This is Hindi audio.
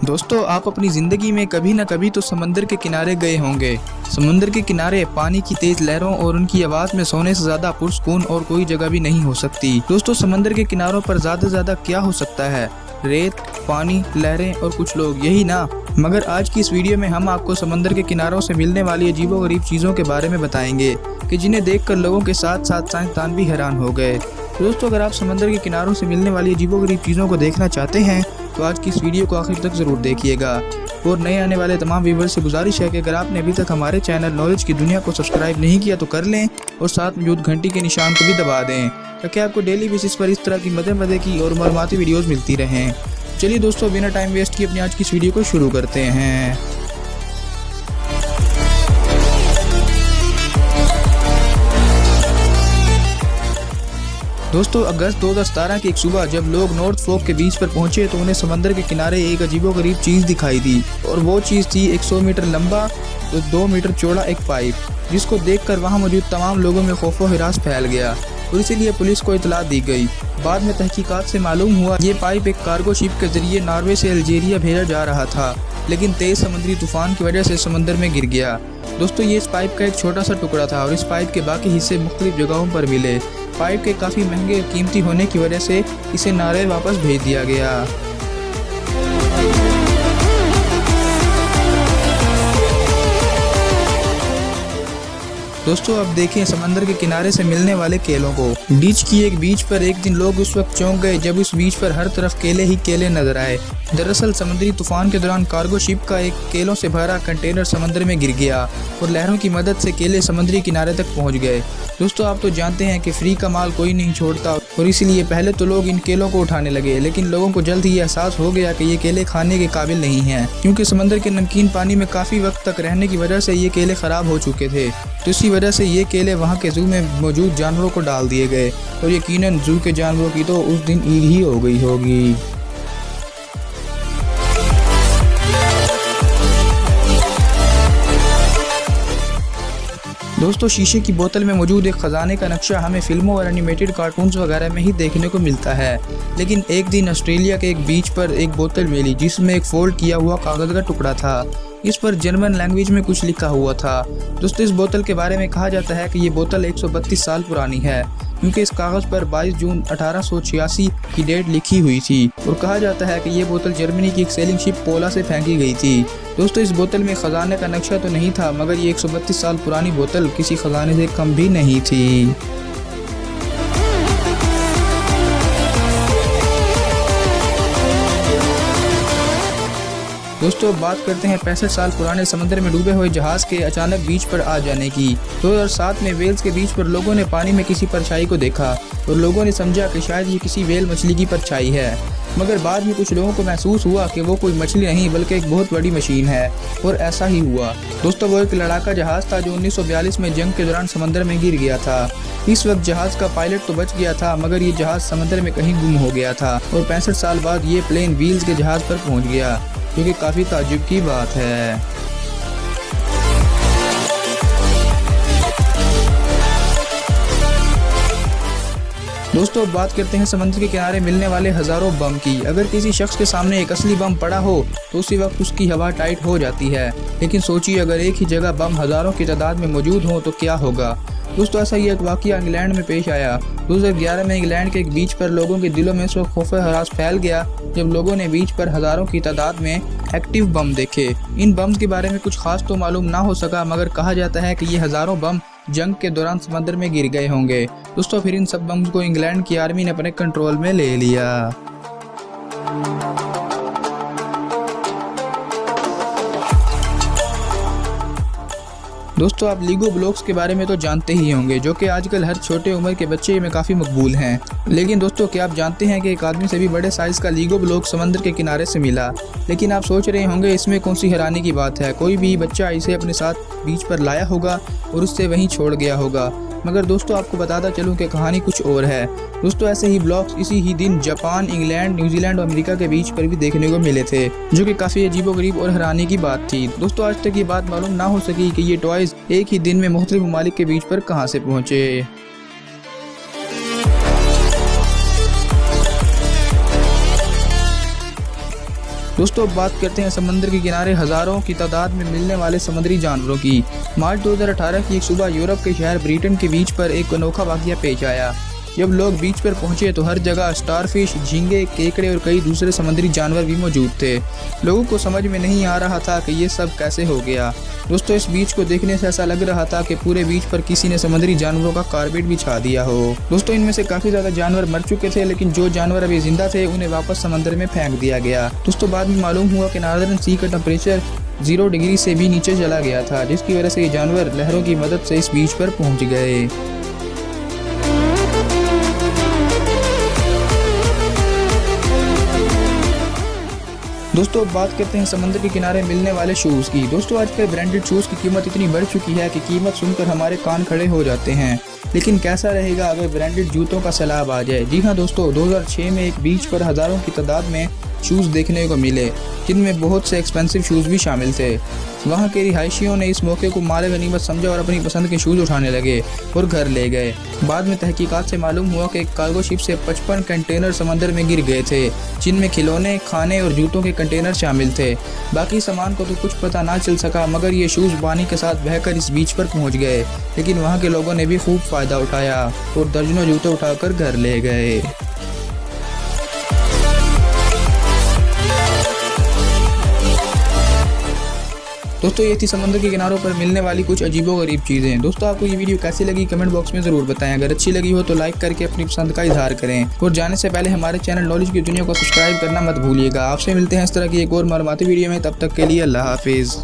दोस्तों, आप अपनी ज़िंदगी में कभी न कभी तो समंदर के किनारे गए होंगे। समुंदर के किनारे पानी की तेज लहरों और उनकी आवाज़ में सोने से ज़्यादा पुरसुकून और कोई जगह भी नहीं हो सकती। दोस्तों, समंदर के किनारों पर ज़्यादा क्या हो सकता है? रेत, पानी, लहरें और कुछ लोग, यही ना। मगर आज की इस वीडियो में हम आपको समंदर के किनारों से मिलने वाली अजीबोगरीब चीज़ों के बारे में बताएंगे कि जिन्हें देखकर लोगों के साथ साथ साइंसदान भी हैरान हो गए। दोस्तों, अगर आप समंदर के किनारों से मिलने वाली अजीबोगरीब चीज़ों को देखना चाहते हैं तो आज की इस वीडियो को आखिर तक ज़रूर देखिएगा। और नए आने वाले तमाम व्यूअर्स से गुजारिश है कि अगर आपने अभी तक हमारे चैनल नॉलेज की दुनिया को सब्सक्राइब नहीं किया तो कर लें और साथ मौजूद घंटी के निशान को भी दबा दें ताकि आपको डेली बेसिस पर इस तरह की मज़े की और मालूमाती वीडियोज़ मिलती रहें। चलिए दोस्तों, बिना टाइम वेस्ट किए अपनी आज की इस वीडियो को शुरू करते हैं। दोस्तों, अगस्त 2017 की एक सुबह जब लोग नॉर्थ फोक के बीच पर पहुंचे तो उन्हें समंदर के किनारे एक अजीबोगरीब चीज़ दिखाई दी और वो चीज़ थी 100 मीटर लंबा तो 2 मीटर चौड़ा एक पाइप, जिसको देखकर वहां मौजूद तमाम लोगों में खौफो हिरास फैल गया और इसीलिए पुलिस को इतला दी गई। बाद में तहकीकात से मालूम हुआ ये पाइप एक कार्गो शिप के जरिए नॉर्वे से अल्जीरिया भेजा जा रहा था, लेकिन तेज समुद्री तूफान की वजह से समंदर में गिर गया। दोस्तों, ये इस पाइप का एक छोटा सा टुकड़ा था और इस पाइप के बाकी हिस्से मुख्तलिफ जगहों पर मिले। पाइप के काफ़ी महंगे और कीमती होने की वजह से इसे नॉर्वे वापस भेज दिया गया। दोस्तों, अब देखें समंदर के किनारे से मिलने वाले केलों को। बीच की एक बीच पर एक दिन लोग उस वक्त चौंक गए जब उस बीच पर हर तरफ केले ही केले नजर आए। दरअसल समुद्री तूफान के दौरान कार्गो शिप का एक केलों से भरा कंटेनर समंदर में गिर गया और लहरों की मदद से केले समुद्री किनारे तक पहुंच गए। दोस्तों, आप तो जानते हैं कि फ्री का माल कोई नहीं छोड़ता और इसीलिए पहले तो लोग इन केलों को उठाने लगे, लेकिन लोगों को जल्द ही एहसास हो गया कि ये केले खाने के काबिल नहीं हैं, क्योंकि समंदर के नमकीन पानी में काफ़ी वक्त तक रहने की वजह से ये केले ख़राब हो चुके थे। तो इसी वजह से ये केले वहाँ के जू में मौजूद जानवरों को डाल दिए गए और यकीनन जू के जानवरों की तो उस दिन ईद ही हो गई होगी। दोस्तों, शीशे की बोतल में मौजूद एक खजाने का नक्शा हमें फिल्मों और एनिमेटेड कार्टून्स वगैरह में ही देखने को मिलता है, लेकिन एक दिन ऑस्ट्रेलिया के एक बीच पर एक बोतल मिली जिसमें एक फोल्ड किया हुआ कागज़ का टुकड़ा था। इस पर जर्मन लैंग्वेज में कुछ लिखा हुआ था। दोस्तों, इस बोतल के बारे में कहा जाता है कि ये बोतल 132 साल पुरानी है, क्योंकि इस कागज़ पर 22 जून 1886 की डेट लिखी हुई थी और कहा जाता है कि ये बोतल जर्मनी की एक सेलिंग शिप पोला से फेंकी गई थी। दोस्तों, इस बोतल में खजाने का नक्शा तो नहीं था, मगर ये 132 साल पुरानी बोतल किसी खजाने से कम भी नहीं थी। दोस्तों, बात करते हैं 65 साल पुराने समंदर में डूबे हुए जहाज के अचानक बीच पर आ जाने की। 2007 में वेल्स के बीच पर लोगों ने पानी में किसी परछाई को देखा और लोगों ने समझा कि शायद ये किसी वेल मछली की परछाई है, मगर बाद में कुछ लोगों को महसूस हुआ कि वो कोई मछली नहीं बल्कि एक बहुत बड़ी मशीन है और ऐसा ही हुआ। दोस्तों, वो एक लड़ाका जहाज था जो 1942 में जंग के दौरान समंदर में गिर गया था। इस वक्त जहाज का पायलट तो बच गया था, मगर ये जहाज समंदर में कहीं गुम हो गया था और 65 साल बाद ये प्लेन व्हील्स के जहाज पर पहुँच गया, जो कि काफ़ी ताज्जुब की बात है। दोस्तों, बात करते हैं समुद्र के किनारे मिलने वाले हज़ारों बम की। अगर किसी शख्स के सामने एक असली बम पड़ा हो तो उसी वक्त उसकी हवा टाइट हो जाती है, लेकिन सोचिए अगर एक ही जगह बम हज़ारों की तादाद में मौजूद हो तो क्या होगा। दोस्तों, ऐसा ही एक वाक़या इंग्लैंड में पेश आया। 2011 में इंग्लैंड के एक बीच पर लोगों के दिलों में इस वक्त खौफ हरास फैल गया जब लोगों ने बीच पर हज़ारों की तादाद में एक्टिव बम देखे। इन बम्स के बारे में कुछ खास तो मालूम ना हो सका, मगर कहा जाता है कि ये हज़ारों बम जंग के दौरान समंदर में गिर गए होंगे। दोस्तों, फिर इन सब बम्स को इंग्लैंड की आर्मी ने अपने कंट्रोल में ले लिया। दोस्तों, आप लीगो ब्लॉक्स के बारे में तो जानते ही होंगे, जो कि आजकल हर छोटे उम्र के बच्चे में काफ़ी मकबूल हैं। लेकिन दोस्तों, क्या आप जानते हैं कि एक आदमी से भी बड़े साइज़ का लीगो ब्लॉक समंदर के किनारे से मिला। लेकिन आप सोच रहे होंगे इसमें कौन सी हैरानी की बात है, कोई भी बच्चा इसे अपने साथ बीच पर लाया होगा और उससे वहीं छोड़ गया होगा। मगर दोस्तों, आपको बताता चलूँ कि कहानी कुछ और है। दोस्तों, ऐसे ही ब्लॉक्स इसी ही दिन जापान, इंग्लैंड, न्यूजीलैंड और अमेरिका के बीच पर भी देखने को मिले थे, जो कि काफ़ी अजीबोगरीब और हैरानी की बात थी। दोस्तों, आज तक ये बात मालूम ना हो सकी कि ये टॉयज़ एक ही दिन में मुख्तलिफ ममालिक के बीच पर कहाँ से पहुँचे। दोस्तों अब बात करते हैं समंदर के किनारे हजारों की तादाद में मिलने वाले समुद्री जानवरों की। मार्च 2018 की एक सुबह यूरोप के शहर ब्रिटेन के बीच पर एक अनोखा वाकया पेश आया। जब लोग बीच पर पहुंचे तो हर जगह स्टारफिश, झींगे, केकड़े और कई दूसरे समुद्री जानवर भी मौजूद थे। लोगों को समझ में नहीं आ रहा था कि ये सब कैसे हो गया। दोस्तों इस बीच को देखने से ऐसा लग रहा था कि पूरे बीच पर किसी ने समुद्री जानवरों का कारपेट बिछा दिया हो। दोस्तों इनमें से काफी ज्यादा जानवर मर चुके थे, लेकिन जो जानवर अभी जिंदा थे उन्हें वापस समंदर में फेंक दिया गया। दोस्तों बाद में मालूम हुआ कि नॉर्दर्न सी का टेम्परेचर 0 डिग्री से भी नीचे चला गया था, जिसकी वजह से ये जानवर लहरों की मदद से इस बीच पर पहुंच गए। दोस्तों अब बात करते हैं समंदर के किनारे मिलने वाले शूज़ की। दोस्तों आजकल ब्रांडेड शूज़ की कीमत इतनी बढ़ चुकी है कि कीमत सुनकर हमारे कान खड़े हो जाते हैं। लेकिन कैसा रहेगा अगर ब्रांडेड जूतों का सैलाब आ जाए। जी हाँ दोस्तों, 2006 में एक बीच पर हज़ारों की तादाद में शूज़ देखने को मिले, जिनमें बहुत से एक्सपेंसिव शूज़ भी शामिल थे। वहाँ के रिहायशियों ने इस मौके को माल गनीमत समझा और अपनी पसंद के शूज़ उठाने लगे और घर ले गए। बाद में तहकीकात से मालूम हुआ कि एक कार्गो शिप से 55 कंटेनर समंदर में गिर गए थे, जिनमें खिलौने, खाने और जूतों के कंटेनर शामिल थे। बाकी सामान को तो कुछ पता ना चल सका, मगर ये शूज़ पानी के साथ बहकर इस बीच पर पहुँच गए। लेकिन वहाँ के लोगों ने भी खूब फ़ायदा उठाया और दर्जनों जूते उठाकर घर ले गए। दोस्तों ये थी समंदर के किनारों पर मिलने वाली कुछ अजीबोगरीब चीज़ें। दोस्तों आपको ये वीडियो कैसी लगी कमेंट बॉक्स में ज़रूर बताएं। अगर अच्छी लगी हो तो लाइक करके अपनी पसंद का इजहार करें और जाने से पहले हमारे चैनल नॉलेज की दुनिया को सब्सक्राइब करना मत भूलिएगा। आपसे मिलते हैं इस तरह की एक और मालूमाती वीडियो में, तब तक के लिए अल्लाह हाफिज़।